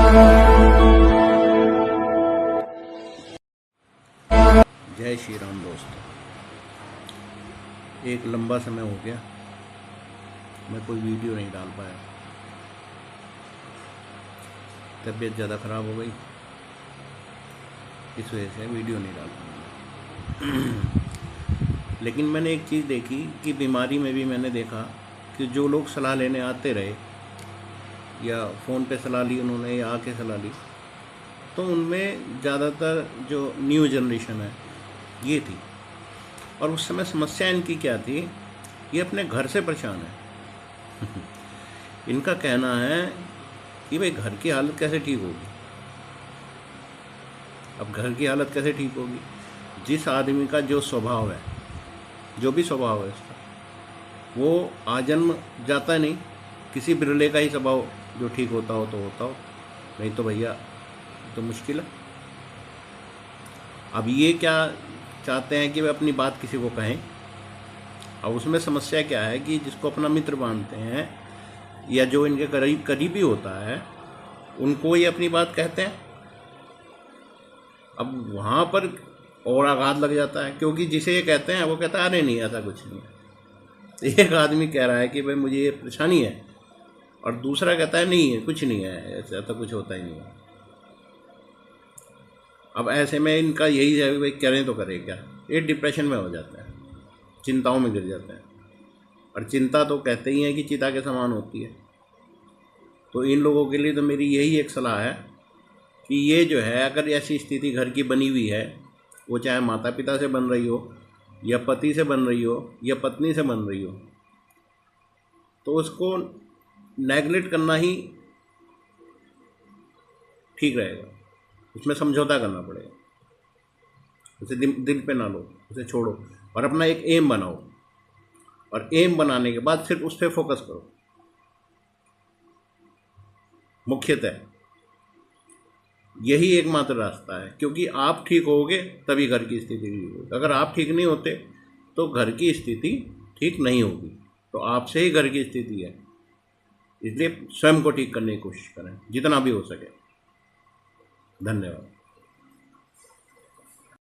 जय श्री राम दोस्तों। एक लंबा समय हो गया मैं कोई वीडियो नहीं डाल पाया। तबीयत ज़्यादा ख़राब हो गई, इस वजह से वीडियो नहीं डाल पाया। लेकिन मैंने एक चीज़ देखी कि बीमारी में भी मैंने देखा कि जो लोग सलाह लेने आते रहे या फ़ोन पे सलाह ली उन्होंने या आके सलाह ली, तो उनमें ज़्यादातर जो न्यू जनरेशन है ये थी। और उस समय समस्या इनकी क्या थी, ये अपने घर से परेशान है। इनका कहना है कि भाई घर की हालत कैसे ठीक होगी। अब घर की हालत कैसे ठीक होगी? जिस आदमी का जो स्वभाव है, जो भी स्वभाव है उसका, वो आजन्म जाता नहीं। किसी बिरले का ही स्वभाव जो ठीक होता हो तो होता हो, नहीं तो भैया तो मुश्किल है। अब ये क्या चाहते हैं कि वे अपनी बात किसी को कहें। अब उसमें समस्या क्या है कि जिसको अपना मित्र मानते हैं या जो इनके करीबी होता है, उनको ये अपनी बात कहते हैं। अब वहाँ पर और आघात लग जाता है, क्योंकि जिसे ये कहते हैं वो कहता है अरे नहीं ऐसा कुछ नहीं है। एक आदमी कह रहा है कि भाई मुझे ये परेशानी है, और दूसरा कहता है नहीं है कुछ नहीं है, ऐसा तो कुछ होता ही नहीं है। अब ऐसे में इनका यही है कि भाई करें तो करें क्या। ये डिप्रेशन में हो जाता है, चिंताओं में गिर जाता है। और चिंता तो कहते ही हैं कि चिता के समान होती है। तो इन लोगों के लिए तो मेरी यही एक सलाह है कि ये जो है, अगर ऐसी स्थिति घर की बनी हुई है, वो चाहे माता पिता से बन रही हो या पति से बन रही हो या पत्नी से बन रही हो, तो उसको नेगलेक्ट करना ही ठीक रहेगा। उसमें समझौता करना पड़ेगा। उसे दिल पे ना लो, उसे छोड़ो और अपना एक एम बनाओ। और एम बनाने के बाद सिर्फ उस पर फोकस करो मुख्यतः। यही एकमात्र रास्ता है, क्योंकि आप ठीक होगे तभी घर की स्थिति ठीक होगी। अगर आप ठीक नहीं होते तो घर की स्थिति ठीक नहीं होगी। तो आपसे ही घर की स्थिति है, इसलिए स्वयं को ठीक करने की कोशिश करें जितना भी हो सके। धन्यवाद।